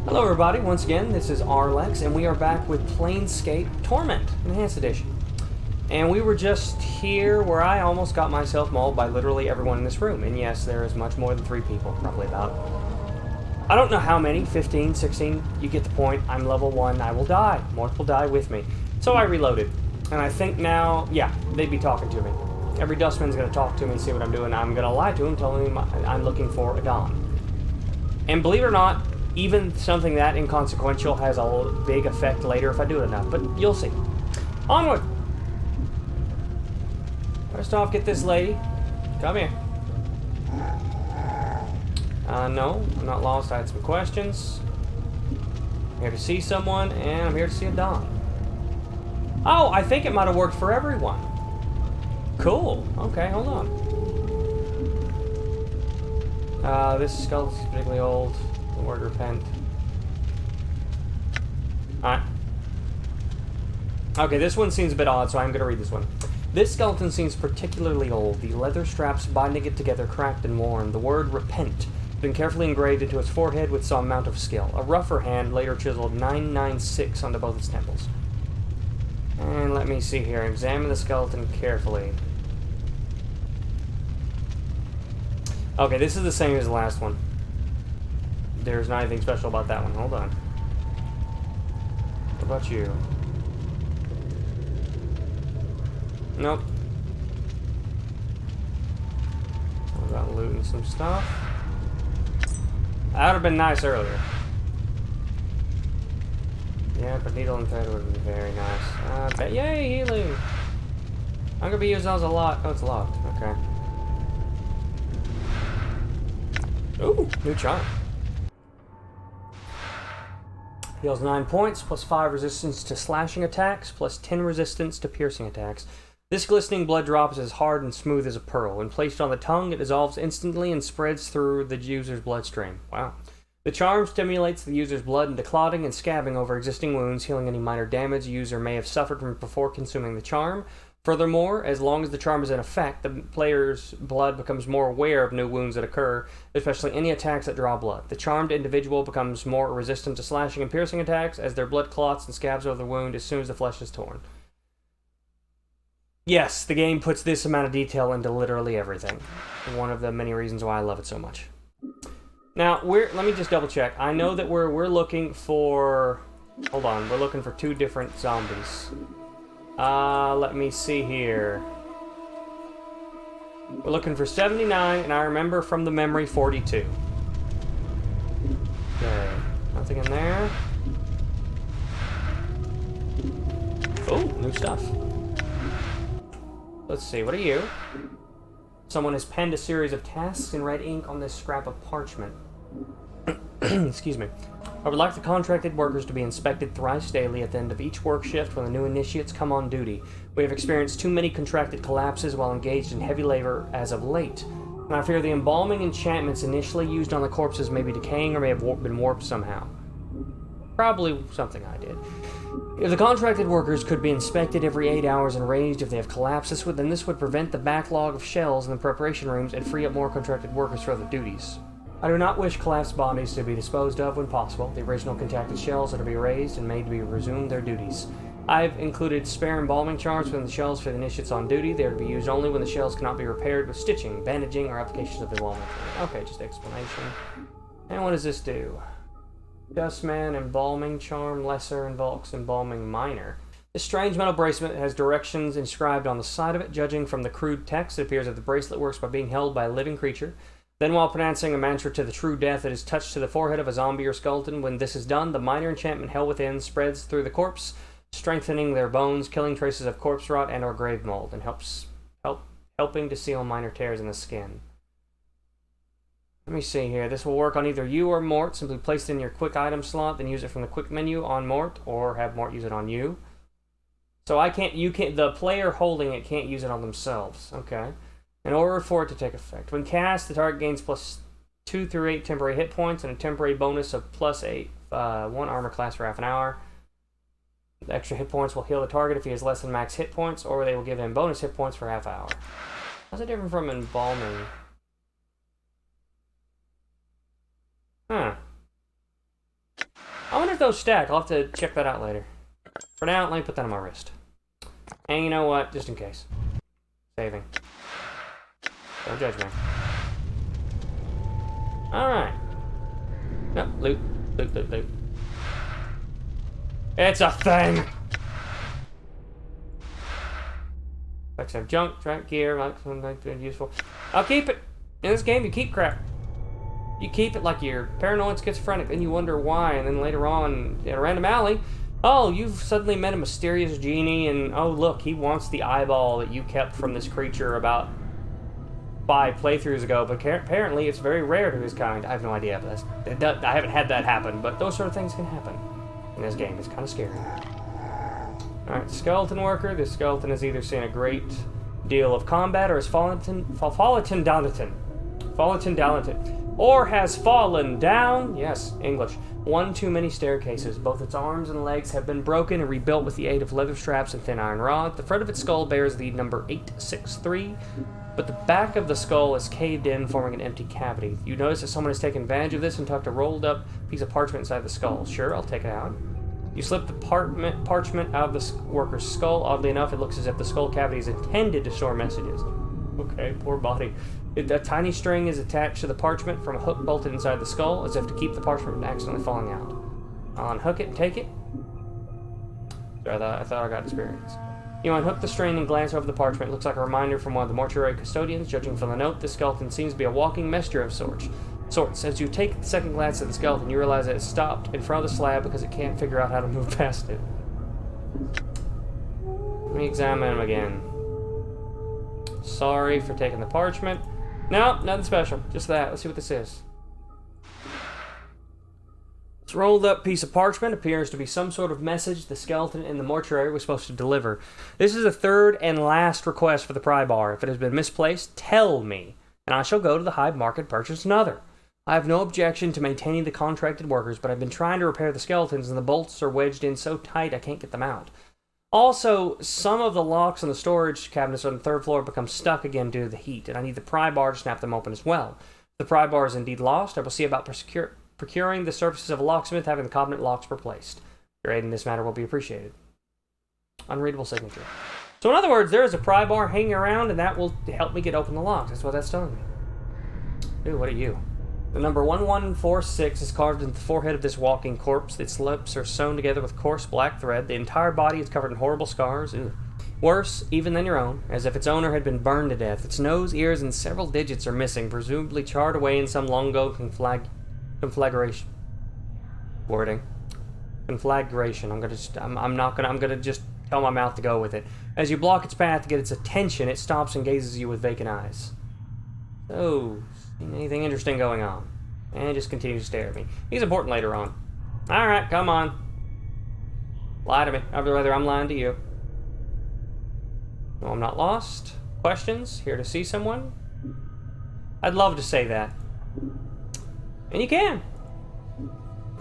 Hello everybody, once again, this is Arlex, and we are back with Planescape Torment Enhanced Edition. And we were just here where I almost got myself mauled by literally everyone in this room. And yes, there is much more than 3 people, probably about. I don't know how many, 15, 16, you get the point. I'm level 1, I will die. Morts will die with me. So I reloaded. And I think now, yeah, they'd be talking to me. Every dustman's going to talk to me and see what I'm doing. I'm going to lie to him, telling him I'm looking for a Don. And believe it or not, even something that inconsequential has a big effect later if I do it enough. But you'll see. Onward! First off, get this lady. Come here. No, I'm not lost. I had some questions. I'm here to see someone, and I'm here to see a Don. Oh, I think it might have worked for everyone. Cool. Okay, hold on. This skeleton's particularly old. The word repent. Alright. Okay, this one seems a bit odd, so I'm going to read this one. This skeleton seems particularly old. The leather straps binding it together cracked and worn. The word repent has been carefully engraved into its forehead with some amount of skill. A rougher hand later chiseled 996 onto both its temples. And let me see here. Examine the skeleton carefully. Okay, this is the same as the last one. There's not anything special about that one. Hold on. What about you? Nope. What about looting some stuff? That would have been nice earlier. Yeah, but needle and thread would have been very nice. But yay, healing! I'm gonna be using those a lot. Oh, it's locked. Okay. Ooh, new charm. Heals 9 points, plus 5 resistance to slashing attacks, plus 10 resistance to piercing attacks. This glistening blood drop is as hard and smooth as a pearl. When placed on the tongue, it dissolves instantly and spreads through the user's bloodstream. Wow. The charm stimulates the user's blood into clotting and scabbing over existing wounds, healing any minor damage the user may have suffered from before consuming the charm. Furthermore, as long as the charm is in effect, the player's blood becomes more aware of new wounds that occur, especially any attacks that draw blood. The charmed individual becomes more resistant to slashing and piercing attacks as their blood clots and scabs over the wound as soon as the flesh is torn. Yes, the game puts this amount of detail into literally everything. One of the many reasons why I love it so much. Now, let me just double check. I know that we're looking for... Hold on, we're looking for 2 different zombies. Let me see here. We're looking for 79, and I remember from the memory 42. Okay, nothing in there. Oh, new stuff. Let's see, what are you? Someone has penned a series of tasks in red ink on this scrap of parchment. Excuse me. I would like the contracted workers to be inspected thrice daily at the end of each work shift when the new initiates come on duty. We have experienced too many contracted collapses while engaged in heavy labor as of late, and I fear the embalming enchantments initially used on the corpses may be decaying or may have been warped somehow. Probably something I did. If the contracted workers could be inspected every 8 hours and raised if they have collapsed, then this would prevent the backlog of shells in the preparation rooms and free up more contracted workers for other duties. I do not wish collapsed bodies to be disposed of when possible. The original contacted shells are to be raised and made to be resumed their duties. I've included spare embalming charms within the shells for the initiates on duty. They are to be used only when the shells cannot be repaired with stitching, bandaging, or applications of embalming. Okay, just explanation. And what does this do? Dustman, embalming charm, lesser, invokes embalming minor. This strange metal bracelet has directions inscribed on the side of it. Judging from the crude text, it appears that the bracelet works by being held by a living creature. Then, while pronouncing a mantra to the true death, it is touched to the forehead of a zombie or skeleton. When this is done, the minor enchantment held within spreads through the corpse, strengthening their bones, killing traces of corpse rot and or grave mold, and helping to seal minor tears in the skin. Let me see here. This will work on either you or Mort. Simply place it in your quick item slot, then use it from the quick menu on Mort, or have Mort use it on you. So the player holding it can't use it on themselves. Okay. In order for it to take effect. When cast, the target gains plus 2 through 8 temporary hit points and a temporary bonus of plus 8, 1 armor class for half an hour. The extra hit points will heal the target if he has less than max hit points, or they will give him bonus hit points for half hour. How's it different from embalming? Huh. I wonder if those stack. I'll have to check that out later. For now, let me put that on my wrist. And you know what? Just in case. Saving. Don't judge me. Alright. No, loot. Loot, loot, loot. It's a thing! Like some junk, track gear, like something useful. I'll keep it. In this game, you keep crap. You keep it like you're paranoid schizophrenic, then you wonder why, and then later on, in a random alley, oh, you've suddenly met a mysterious genie, and oh, look, he wants the eyeball that you kept from this creature about 5 playthroughs ago, but apparently it's very rare to his kind. I have no idea, but I haven't had that happen, but those sort of things can happen in this game. It's kind of scary. Alright, skeleton worker. This skeleton has either seen a great deal of combat or has fallen down, yes, English, one too many staircases. Both its arms and legs have been broken and rebuilt with the aid of leather straps and thin iron rod. The front of its skull bears the number 863, but the back of the skull is caved in, forming an empty cavity. You notice that someone has taken advantage of this and tucked a rolled up piece of parchment inside the skull. Sure, I'll take it out. You slip the parchment out of the worker's skull. Oddly enough, it looks as if the skull cavity is intended to store messages. Okay, poor body. A tiny string is attached to the parchment from a hook bolted inside the skull, as if to keep the parchment from accidentally falling out. I'll unhook it and take it. Sorry, I thought I got experience. You unhook the string and glance over the parchment. It looks like a reminder from one of the mortuary custodians. Judging from the note, the skeleton seems to be a walking messenger of sorts. As you take the second glance at the skeleton, you realize that it's stopped in front of the slab because it can't figure out how to move past it. Let me examine him again. Sorry for taking the parchment. No, nothing special. Just that. Let's see what this is. This rolled up piece of parchment appears to be some sort of message the skeleton in the mortuary was supposed to deliver. This is the third and last request for the pry bar. If it has been misplaced, tell me, and I shall go to the hive market and purchase another. I have no objection to maintaining the contracted workers, but I've been trying to repair the skeletons and the bolts are wedged in so tight I can't get them out. Also, some of the locks on the storage cabinets on the 3rd floor become stuck again due to the heat, and I need the pry bar to snap them open as well. If the pry bar is indeed lost, I will see about procuring the services of a locksmith having the cabinet locks replaced. Your aid in this matter will be appreciated. Unreadable signature. So in other words, there is a pry bar hanging around, and that will help me get open the locks. That's what that's telling me. Ooh, what are you? The number 1146 is carved into the forehead of this walking corpse. Its lips are sewn together with coarse black thread. The entire body is covered in horrible scars. Ew. Worse, even than your own, as if its owner had been burned to death. Its nose, ears, and several digits are missing, presumably charred away in some long-ago conflagration. Wording. Conflagration. I'm gonna just tell my mouth to go with it. As you block its path to get its attention, it stops and gazes at you with vacant eyes. Oh, anything interesting going on? And just continues to stare at me. He's important later on. Alright, come on. Lie to me. Whether I'm lying to you. No, I'm not lost. Questions? Here to see someone? I'd love to say that. And you can.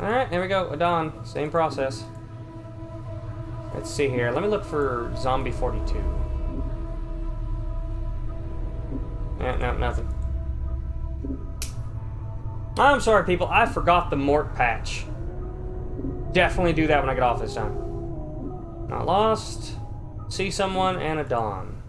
Alright, there we go. Adon. Same process. Let's see here. Let me look for Zombie 42. No, nothing. I'm sorry, people. I forgot the mort patch. Definitely do that when I get off this time. Not lost. See someone and a dawn.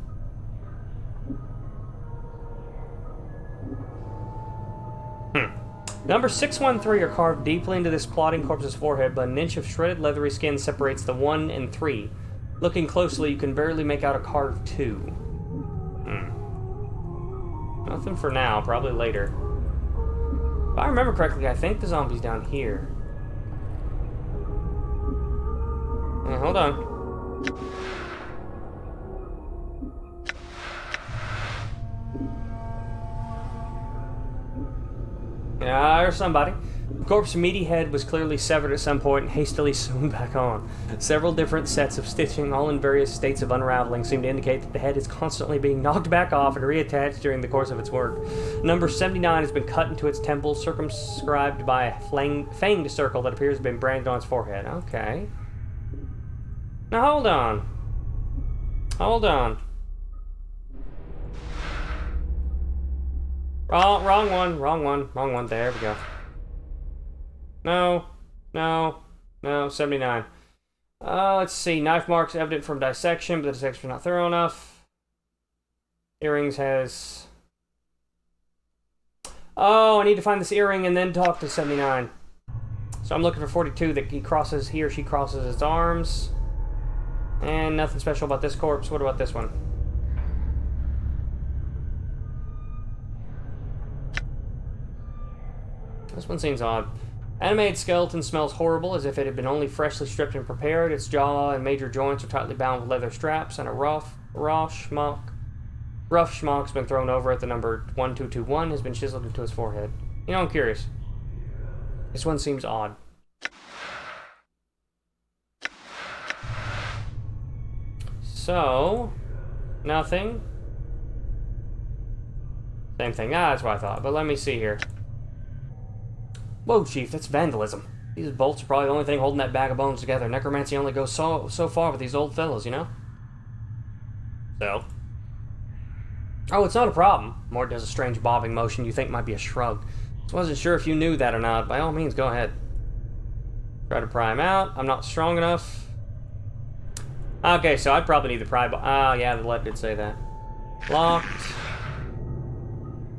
Number 613 are carved deeply into this plotting corpse's forehead, but an inch of shredded leathery skin separates the 1 and 3. Looking closely, you can barely make out a carved 2. Nothing for now, probably later. If I remember correctly, I think the zombie's down here. Yeah, hold on. Yeah, there's somebody. The corpse's meaty head was clearly severed at some point and hastily sewn back on. Several different sets of stitching, all in various states of unraveling, seem to indicate that the head is constantly being knocked back off and reattached during the course of its work. Number 79 has been cut into its temple, circumscribed by a fanged circle that appears to have been branded on its forehead. Okay. Now hold on. Hold on. Wrong one. There we go. No. No, 79. Let's see. Knife marks evident from dissection, but the dissection is not thorough enough. Earrings has... Oh, I need to find this earring and then talk to 79. So I'm looking for 42 that he or she crosses his arms. And nothing special about this corpse. What about this one? This one seems odd. Animated skeleton smells horrible, as if it had been only freshly stripped and prepared. Its jaw and major joints are tightly bound with leather straps, and a rough schmuck's been thrown over it. The number 1221 has been chiseled into his forehead. You know, I'm curious. This one seems odd. So, nothing. Same thing. That's what I thought. But let me see here. Whoa, Chief, that's vandalism. These bolts are probably the only thing holding that bag of bones together. Necromancy only goes so far with these old fellows, you know? So? Oh, it's not a problem. Mort does a strange bobbing motion you think might be a shrug. Just wasn't sure if you knew that or not. By all means, go ahead. Try to pry him out. I'm not strong enough. Okay, so I'd probably need the pry bar. Ah, yeah, the lead did say that. Locked.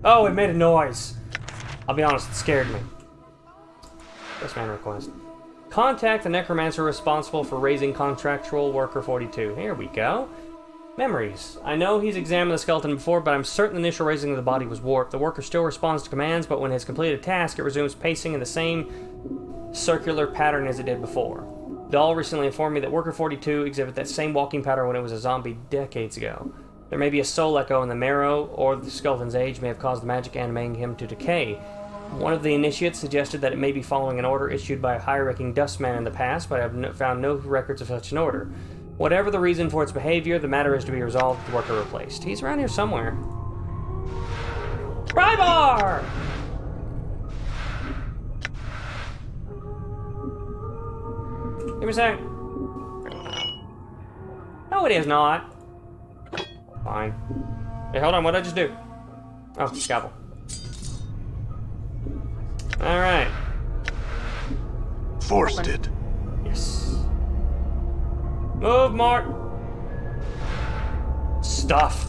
Oh, it made a noise. I'll be honest, it scared me. Yes, man request. Contact the necromancer responsible for raising contractual worker 42. Here we go. Memories. I know he's examined the skeleton before, but I'm certain the initial raising of the body was warped. The worker still responds to commands, but when it has completed a task, it resumes pacing in the same circular pattern as it did before. Dahl recently informed me that worker 42 exhibited that same walking pattern when it was a zombie decades ago. There may be a soul echo in the marrow, or the skeleton's age may have caused the magic animating him to decay. One of the initiates suggested that it may be following an order issued by a high-ranking dustman in the past, but I have found no records of such an order. Whatever the reason for its behavior, the matter is to be resolved with the worker replaced. He's around here somewhere. Pry bar! Give me a sec. No, it is not. Fine. Hey, hold on, what did I just do? Oh, scalpel. Alright. Forced it. Yes. Move, Mart. Stuff.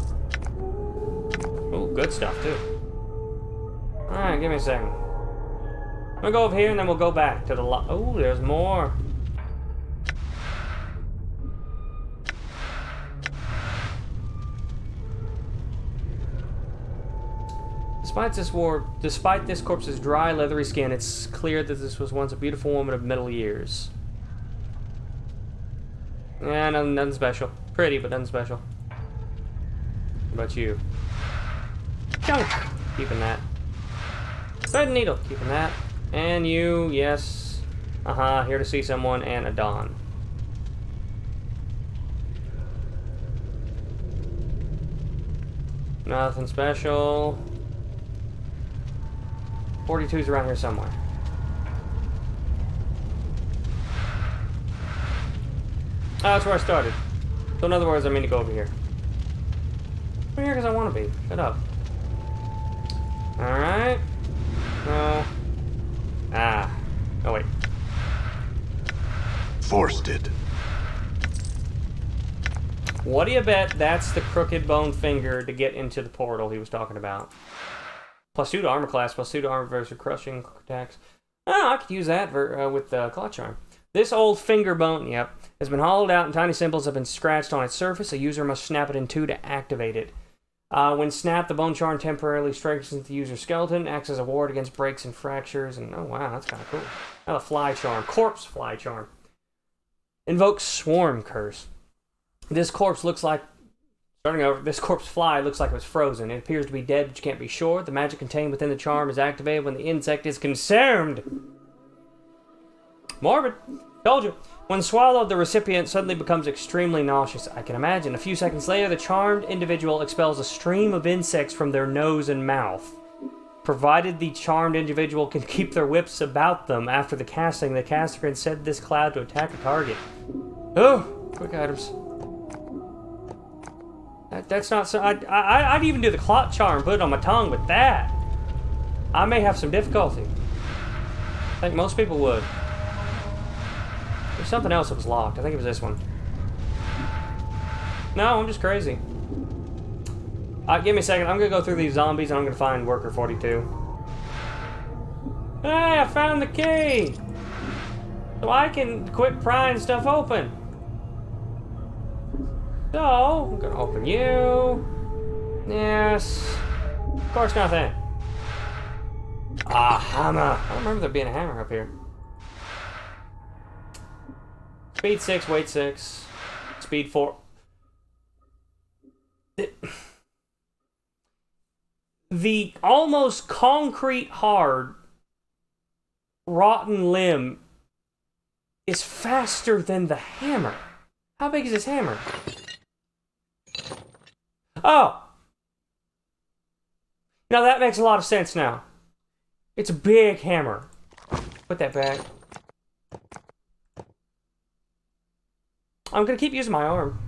Oh, good stuff, too. Alright, give me a second. I'm gonna go over here and then we'll go back to the oh, there's more. Despite this corpse's dry, leathery skin, it's clear that this was once a beautiful woman of middle years. Yeah, nothing special. Pretty, but nothing special. What about you? Junk! Keeping that. Thread and needle. Keeping that. And you, yes. Here to see someone, and a Dawn. Nothing special. 42's around here somewhere. Oh, that's where I started. So in other words, I mean to go over here. Over here because I want to be. Shut up. Alright. No. Ah. Oh, wait. Forced it. What do you bet that's the crooked bone finger to get into the portal he was talking about? Plus 2 to armor class, plus 2 to armor versus crushing attacks. Oh, I could use that with Clutch Charm. This old finger bone, yep, has been hollowed out and tiny symbols have been scratched on its surface. A user must snap it in 2 to activate it. When snapped, the bone charm temporarily strengthens the user's skeleton, acts as a ward against breaks and fractures, and oh wow, that's kind of cool. Now the fly charm, corpse fly charm. Invokes swarm curse. This corpse looks like, starting over, this corpse fly looks like it was frozen. It appears to be dead, but you can't be sure. The magic contained within the charm is activated when the insect is consumed. Morbid. Told you. When swallowed, the recipient suddenly becomes extremely nauseous. I can imagine. A few seconds later, the charmed individual expels a stream of insects from their nose and mouth. Provided the charmed individual can keep their whips about them after the casting, the caster can set this cloud to attack a target. Oh, quick items. That's not so. I'd even do the clot charm, put it on my tongue with that. I may have some difficulty. I think most people would. There's something else that was locked. I think it was this one. No, I'm just crazy. Give me a second. I'm gonna go through these zombies and I'm gonna find worker 42. Hey, I found the key! So I can quit prying stuff open. So, I'm gonna open you. Yes. Of course, nothing. Ah, hammer. I don't remember there being a hammer up here. Speed 6, weight 6. Speed 4. The almost concrete hard rotten limb is faster than the hammer. How big is this hammer? Oh! Now that makes a lot of sense now. It's a big hammer. Put that back. I'm gonna keep using my arm.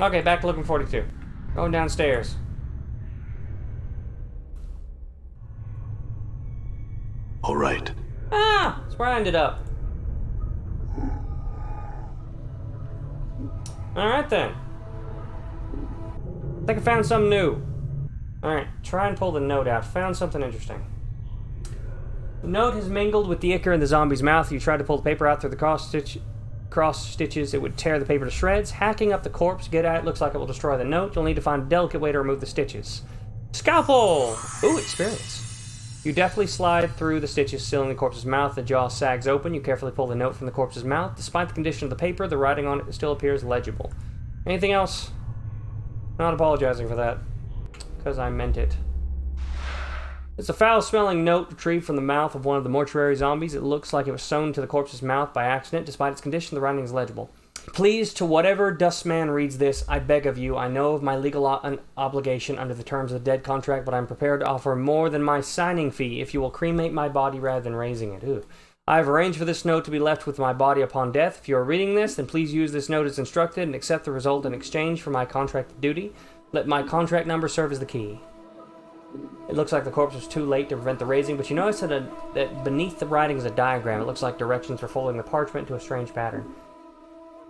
Okay, back to looking 42. Going downstairs. All right. Ah! That's where I ended up. Alright then. I think I found something new. Alright, try and pull the note out. Found something interesting. The note has mingled with the ichor in the zombie's mouth. You try to pull the paper out through the cross stitches. It would tear the paper to shreds. Hacking up the corpse, get at it, looks like it will destroy the note. You'll need to find a delicate way to remove the stitches. Scalpel! Ooh, experience. You deftly slide through the stitches, sealing the corpse's mouth. The jaw sags open. You carefully pull the note from the corpse's mouth. Despite the condition of the paper, the writing on it still appears legible. Anything else? Not apologizing for that, because I meant it. It's a foul-smelling note retrieved from the mouth of one of the mortuary zombies. It looks like it was sewn to the corpse's mouth by accident. Despite its condition, the writing is legible. Please, to whatever dustman reads this, I beg of you, I know of my legal obligation under the terms of the dead contract, but I'm prepared to offer more than my signing fee if you will cremate my body rather than raising it. Ooh. I have arranged for this note to be left with my body upon death. If you are reading this, then please use this note as instructed and accept the result in exchange for my contracted duty. Let my contract number serve as the key. It looks like the corpse was too late to prevent the raising, but you notice that beneath the writing is a diagram. It looks like directions for folding the parchment into a strange pattern.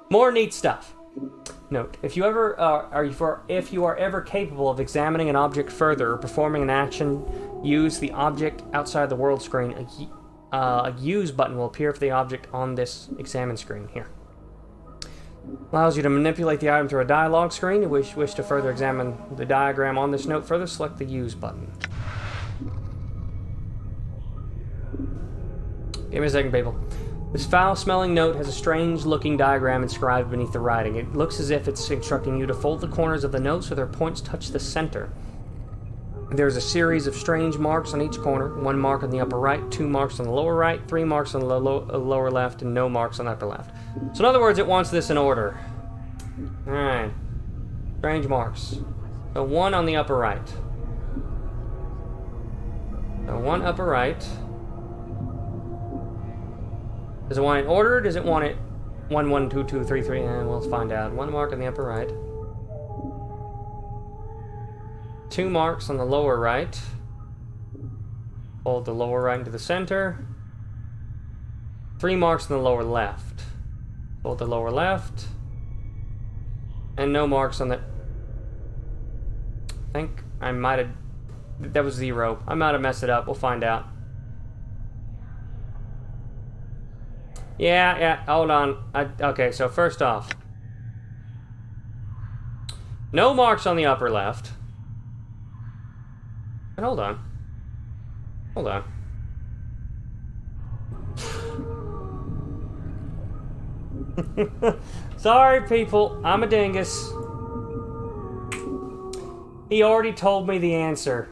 More neat stuff. Note: if you are ever capable of examining an object further or performing an action, use the object outside the world screen. A use button will appear for the object on this examine screen here. Allows you to manipulate the item through a dialog screen. If you wish to further examine the diagram on this note further, select the use button. Give me a second, people. This foul-smelling note has a strange-looking diagram inscribed beneath the writing. It looks as if it's instructing you to fold the corners of the note so their points touch the center. There's a series of strange marks on each corner. 1 mark on the upper right, 2 marks on the lower right, 3 marks on the lower left, and no marks on the upper left. So in other words, it wants this in order. Alright. Strange marks. So 1 on the upper right. So 1 upper right. Does it want it in order, or does it want it 1, 1, 2, 2, 3, 3? And we'll find out. 1 mark on the upper right. 2 marks on the lower right. Fold the lower right into the center. 3 marks on the lower left. Fold the lower left. And no marks on the... I think I might have... That was 0. I might have messed it up. We'll find out. Yeah, hold on. Okay, so first off. No marks on the upper left. And hold on. Hold on. Sorry, people. I'm a dingus. He already told me the answer.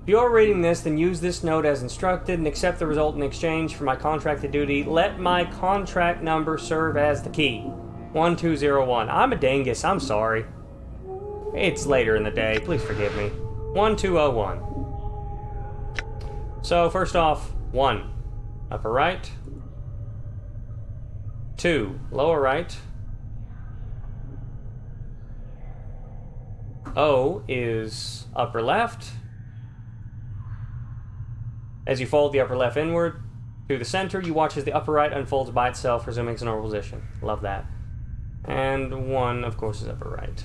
If you're reading this, then use this note as instructed and accept the result in exchange for my contracted duty. Let my contract number serve as the key. 1201. I'm a dingus. I'm sorry. It's later in the day. Please forgive me. 1201. So, first off, 1. Upper right. 2. Lower right. O is upper left. As you fold the upper left inward to the center, you watch as the upper right unfolds by itself, resuming its normal position. Love that. And 1, of course, is upper right.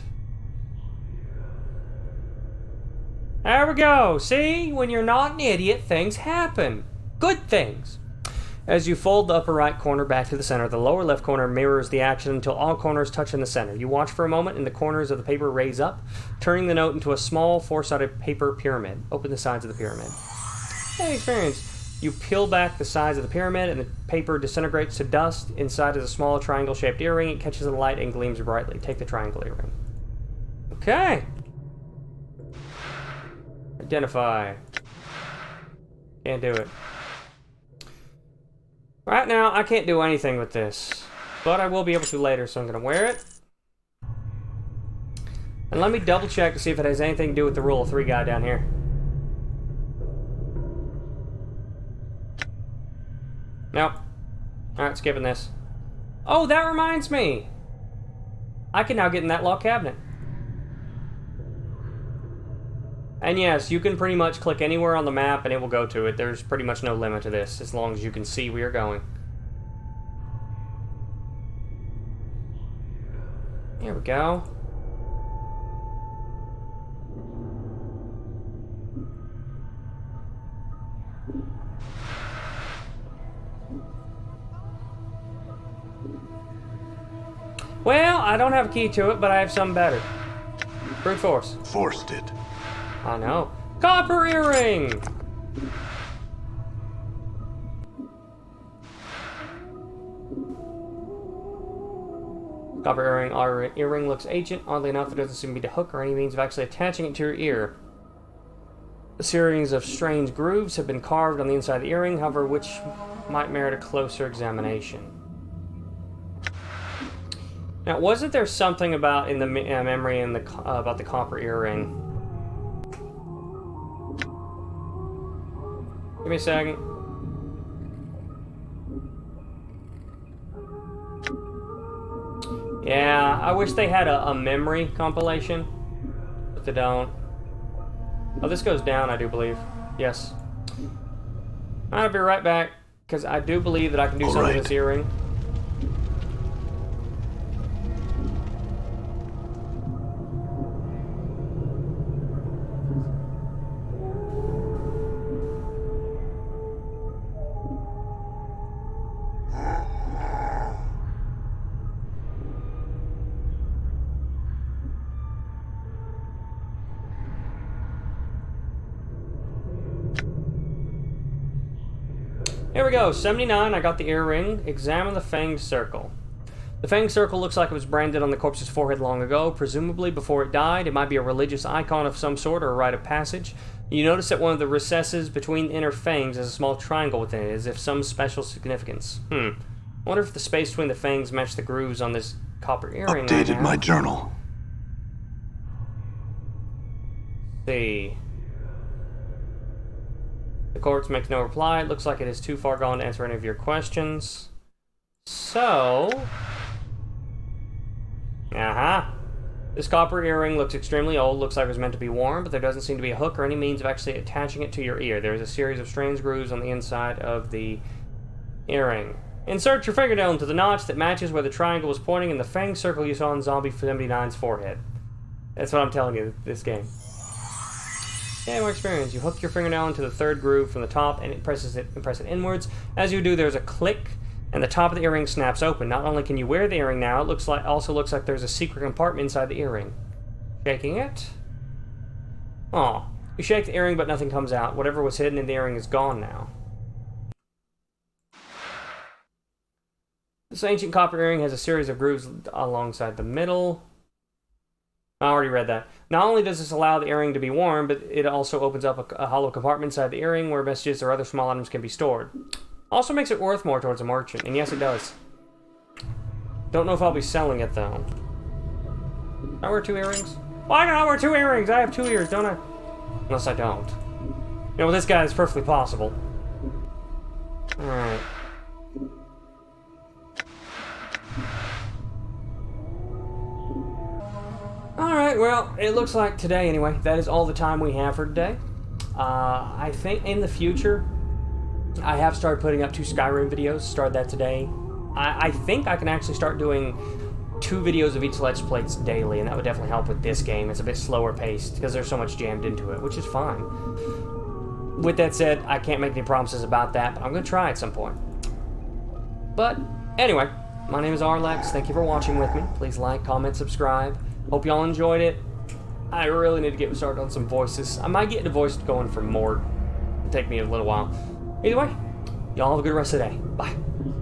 There we go. See? When you're not an idiot, things happen. Good things. As you fold the upper right corner back to the center, the lower left corner mirrors the action until all corners touch in the center. You watch for a moment and the corners of the paper raise up, turning the note into a small four-sided paper pyramid. Open the sides of the pyramid. Hey, experience. You peel back the sides of the pyramid and the paper disintegrates to dust. Inside is a small triangle-shaped earring. It catches the light and gleams brightly. Take the triangle earring. Okay. Identify. Can't do it. Right now, I can't do anything with this, but I will be able to later, so I'm going to wear it. And let me double check to see if it has anything to do with the rule of 3 guy down here. Nope. Alright, skipping this. Oh, that reminds me! I can now get in that locked cabinet. And yes, you can pretty much click anywhere on the map and it will go to it. There's pretty much no limit to this, as long as you can see where you're going. Here we go. Well, I don't have a key to it, but I have something better. Brute force. Forced it. I know. Copper earring! Copper earring. Our earring looks ancient. Oddly enough, there doesn't seem to be the hook or any means of actually attaching it to your ear. A series of strange grooves have been carved on the inside of the earring, however, which might merit a closer examination. Now, wasn't there something about in the memory in the about the copper earring? Give me a second. Yeah, I wish they had a memory compilation, but they don't. Oh, this goes down, I do believe. Yes. I'll be right back, because I do believe that I can do something with this earring. Here we go, 79, I got the earring. Examine the fanged circle. The fanged circle looks like it was branded on the corpse's forehead long ago, presumably before it died. It might be a religious icon of some sort or a rite of passage. You notice that one of the recesses between the inner fangs has a small triangle within it, as if some special significance. I wonder if the space between the fangs match the grooves on this copper earring. Updated my journal. See. The corpse makes no reply. It looks like it is too far gone to answer any of your questions. So... This copper earring looks extremely old. Looks like it was meant to be worn, but there doesn't seem to be a hook or any means of actually attaching it to your ear. There is a series of strange grooves on the inside of the earring. Insert your fingernail into the notch that matches where the triangle was pointing in the fang circle you saw on Zombie 79's forehead. That's what I'm telling you, this game. Yeah, more experience. You hook your fingernail into the third groove from the top and press it inwards. As you do, there's a click, and the top of the earring snaps open. Not only can you wear the earring now, it also looks like there's a secret compartment inside the earring. Shaking it. Oh, you shake the earring, but nothing comes out. Whatever was hidden in the earring is gone now. This ancient copper earring has a series of grooves alongside the middle. I already read that. Not only does this allow the earring to be worn, but it also opens up a hollow compartment inside the earring where messages or other small items can be stored. Also makes it worth more towards a merchant, and yes, it does. Don't know if I'll be selling it, though. Can I wear 2 earrings? Why can I wear 2 earrings? I have 2 ears, don't I? Unless I don't. You know, with this guy, it's perfectly possible. Alright. Alright, well, it looks like today, anyway, that is all the time we have for today. I think in the future, I have started putting up 2 Skyrim videos, started that today. I think I can actually start doing 2 videos of each Let's Plays daily, and that would definitely help with this game. It's a bit slower paced, because there's so much jammed into it, which is fine. With that said, I can't make any promises about that, but I'm going to try at some point. But, anyway, my name is Arlex. Thank you for watching with me. Please like, comment, subscribe. Hope y'all enjoyed it. I really need to get started on some voices. I might get the voice going for more. It'll take me a little while. Either way, y'all have a good rest of the day. Bye.